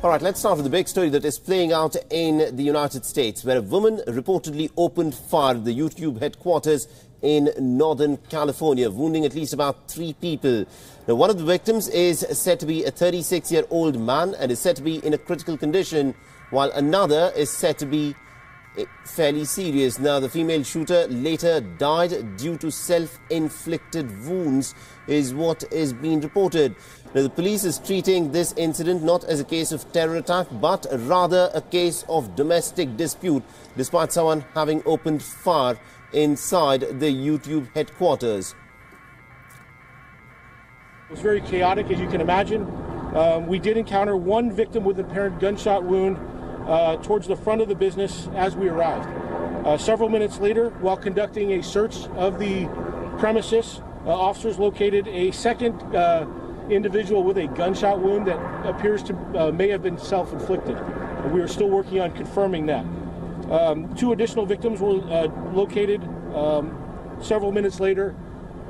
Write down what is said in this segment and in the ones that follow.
All right, let's start with the big story that is playing out in the United States, where a woman reportedly opened fire at the YouTube headquarters in Northern California, wounding at least about 3 people. Now, one of the victims is said to be a 36-year-old man and is said to be in a critical condition, while another is said to be fairly serious. Now, the female shooter later died due to self-inflicted wounds, is what is being reported. Now, the police is treating this incident not as a case of terror attack, but rather a case of domestic dispute, despite someone having opened fire inside the YouTube headquarters. It was very chaotic, as you can imagine. We did encounter one victim with an apparent gunshot wound towards the front of the business as we arrived. Several minutes later, while conducting a search of the premises, officers located a second individual with a gunshot wound that appears to may have been self-inflicted. We are still working on confirming that. 2 additional victims were located several minutes later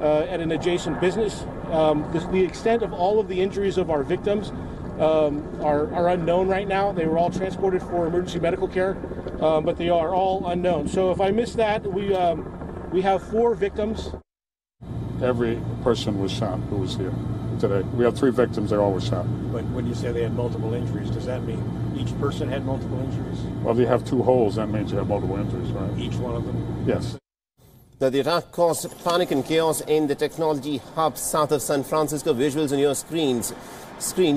at an adjacent business. The extent of all of the injuries of our victims are unknown right now. They were all transported for emergency medical care, but they are all unknown. So if I missed that, we have 4 victims. Every person was shot who was here today. We have 3 victims, they all were shot. But when you say they had multiple injuries, does that mean each person had multiple injuries? Well, if you have 2 holes, that means you have multiple injuries, right? Each one of them? Yes. Now, the attack caused panic and chaos in the technology hub south of San Francisco. Visuals on your screen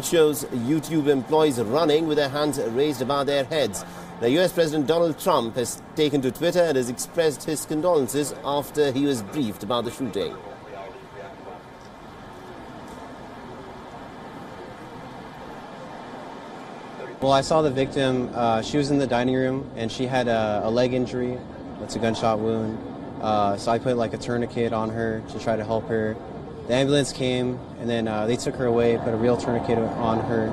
shows YouTube employees running with their hands raised above their heads. The US President Donald Trump has taken to Twitter and has expressed his condolences after he was briefed about the shooting. Well, I saw the victim. She was in the dining room and she had a leg injury. That's a gunshot wound. So I put like a tourniquet on her to try to help her. The ambulance came and then they took her away, put a real tourniquet on her.